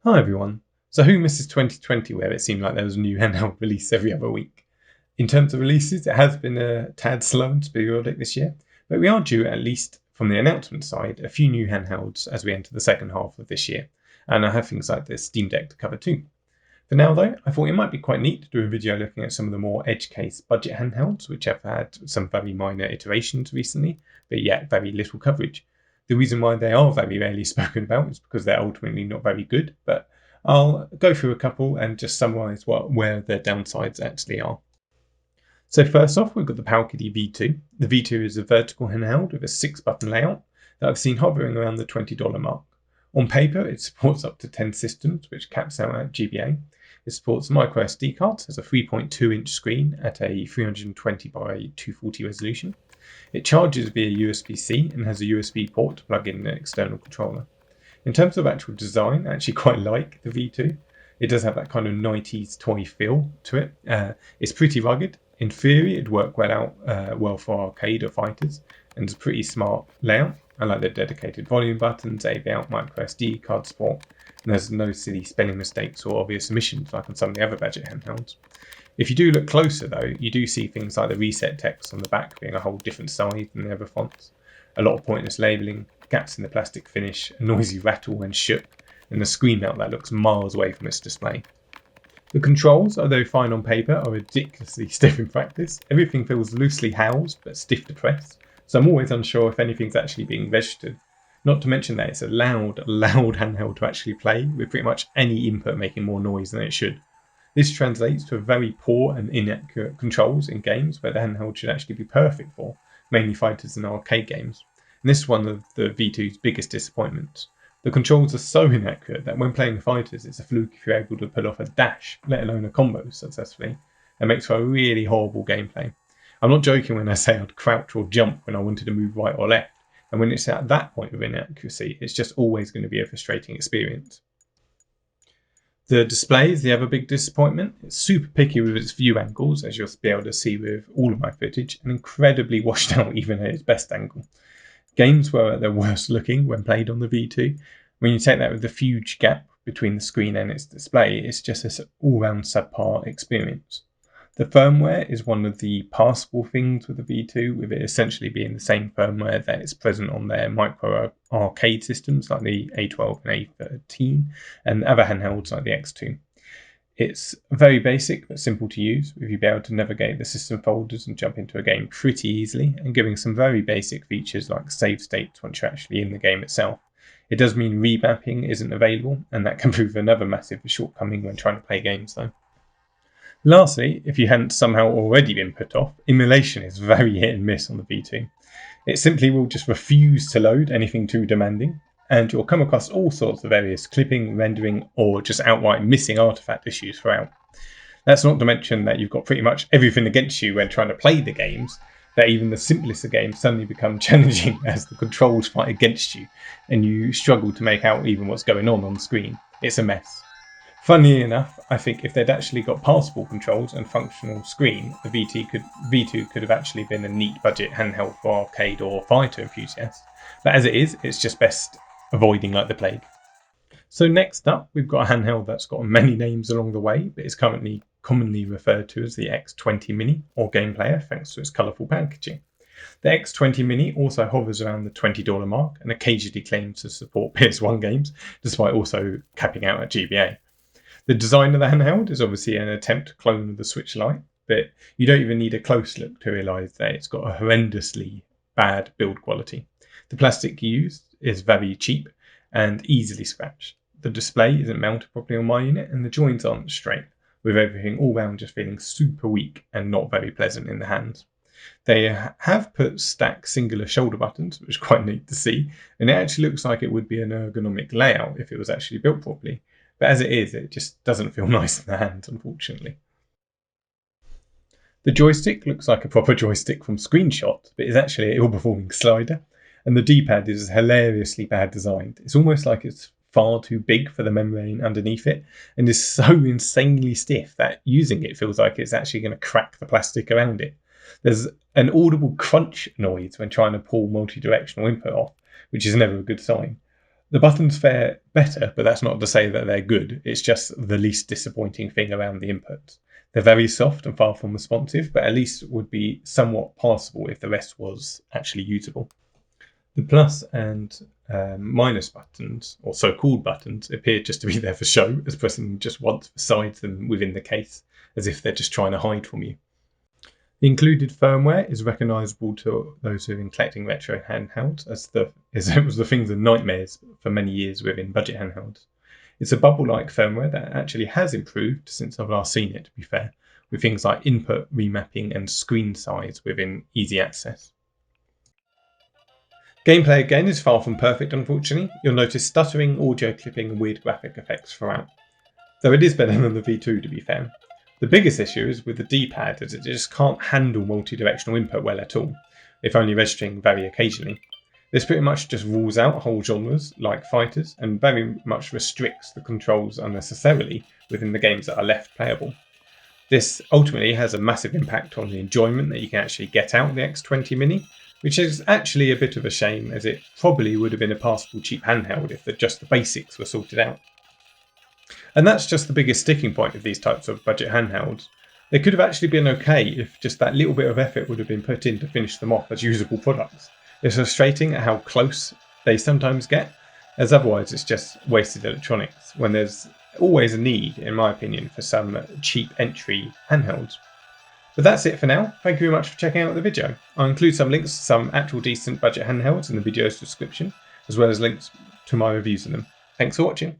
Hi everyone. So who misses 2020 where it seemed like there was a new handheld release every other week? In terms of releases, it has been a tad slow and sporadic this year, but we are due, at least from the announcement side, a few new handhelds as we enter the second half of this year, and I have things like the Steam Deck to cover too. For now though, I thought it might be quite neat to do a video looking at some of the more edge case budget handhelds, which have had some very minor iterations recently, but yet very little coverage. The reason why they are very rarely spoken about is because they're ultimately not very good, but I'll go through a couple and just summarise where their downsides actually are. So first off, we've got the Powkiddy V2. The V2 is a vertical handheld with a 6-button layout that I've seen hovering around the $20 mark. On paper, it supports up to 10 systems, which caps out at GBA. It supports micro SD cards, has a 3.2-inch screen at a 320 by 240 resolution. It charges via USB-C and has a USB port to plug in an external controller. In terms of actual design, I actually quite like the V2. It does have that kind of 90s toy feel to it. It's pretty rugged. In theory, it'd work well for arcade or fighters, and it's a pretty smart layout. I like the dedicated volume buttons, AV out, micro SD card support, and there's no silly spelling mistakes or obvious omissions like on some of the other budget handhelds. If you do look closer though, you do see things like the reset text on the back being a whole different size than the other fonts, a lot of pointless labelling, gaps in the plastic finish, a noisy rattle when shook, and a screen mount that looks miles away from its display. The controls, although fine on paper, are ridiculously stiff in practice. Everything feels loosely housed but stiff to press, so I'm always unsure if anything's actually being registered. Not to mention that it's a loud handheld to actually play, with pretty much any input making more noise than it should. This translates to very poor and inaccurate controls in games where the handheld should actually be perfect for, mainly fighters and arcade games. And this is one of the V2's biggest disappointments. The controls are so inaccurate that when playing fighters, it's a fluke if you're able to pull off a dash, let alone a combo successfully. It makes for a really horrible gameplay. I'm not joking when I say I'd crouch or jump when I wanted to move right or left, and when it's at that point of inaccuracy, it's just always going to be a frustrating experience. The display is the other big disappointment. It's super picky with its view angles, as you'll be able to see with all of my footage, and incredibly washed out even at its best angle. Games were at their worst looking when played on the V2. When you take that with the huge gap between the screen and its display, it's just an all-round subpar experience. The firmware is one of the passable things with the V2, with it essentially being the same firmware that is present on their micro arcade systems like the A12 and A13 and other handhelds like the X2. It's very basic but simple to use, with you be able to navigate the system folders and jump into a game pretty easily, and giving some very basic features like save states once you're actually in the game itself. It does mean remapping isn't available, and that can prove another massive shortcoming when trying to play games though. Lastly, if you hadn't somehow already been put off, emulation is very hit and miss on the V2. It simply will just refuse to load anything too demanding, and you'll come across all sorts of various clipping, rendering, or just outright missing artifact issues throughout. That's not to mention that you've got pretty much everything against you when trying to play the games, that even the simplest of games suddenly become challenging as the controls fight against you, and you struggle to make out even what's going on screen. It's a mess. Funnily enough, I think if they'd actually got passable controls and functional screen, the V2 could have actually been a neat budget handheld for arcade or fighter enthusiasts. But as it is, it's just best avoiding like the plague. So next up, we've got a handheld that's got many names along the way, but is currently commonly referred to as the X20 Mini or Gameplayer thanks to its colourful packaging. The X20 Mini also hovers around the $20 mark and occasionally claims to support PS1 games, despite also capping out at GBA. The design of the handheld is obviously an attempt to clone the Switch Lite, but you don't even need a close look to realise that it's got a horrendously bad build quality. The plastic used is very cheap and easily scratched. The display isn't mounted properly on my unit and the joints aren't straight, with everything all round just feeling super weak and not very pleasant in the hands. They have put stacked singular shoulder buttons, which is quite neat to see, and it actually looks like it would be an ergonomic layout if it was actually built properly. But as it is, it just doesn't feel nice in the hands, unfortunately. The joystick looks like a proper joystick from screenshots, but is actually an ill-performing slider, and the D-pad is hilariously bad designed. It's almost like it's far too big for the membrane underneath it, and is so insanely stiff that using it feels like it's actually going to crack the plastic around it. There's an audible crunch noise when trying to pull multi-directional input off, which is never a good sign. The buttons fare better, but that's not to say that they're good. It's just the least disappointing thing around the inputs. They're very soft and far from responsive, but at least would be somewhat passable if the rest was actually usable. The plus and minus buttons, or so-called buttons, appear just to be there for show, as pressing just once beside them within the case, as if they're just trying to hide from you. The included firmware is recognisable to those who have been collecting retro handhelds, as it was the things of nightmares for many years within budget handhelds. It's a bubble-like firmware that actually has improved since I've last seen it, to be fair, with things like input remapping and screen size within easy access. Gameplay again is far from perfect, unfortunately. You'll notice stuttering, audio clipping and weird graphic effects throughout. Though it is better than the V2, to be fair. The biggest issue is with the D-pad, as it just can't handle multi-directional input well at all, if only registering very occasionally. This pretty much just rules out whole genres, like fighters, and very much restricts the controls unnecessarily within the games that are left playable. This ultimately has a massive impact on the enjoyment that you can actually get out of the X20 Mini, which is actually a bit of a shame, as it probably would have been a passable cheap handheld if just the basics were sorted out. And that's just the biggest sticking point of these types of budget handhelds. They could have actually been okay if just that little bit of effort would have been put in to finish them off as usable products. It's frustrating at how close they sometimes get, as otherwise it's just wasted electronics, when there's always a need, in my opinion, for some cheap entry handhelds. But that's it for now. Thank you very much for checking out the video. I'll include some links to some actual decent budget handhelds in the video's description, as well as links to my reviews of them. Thanks for watching.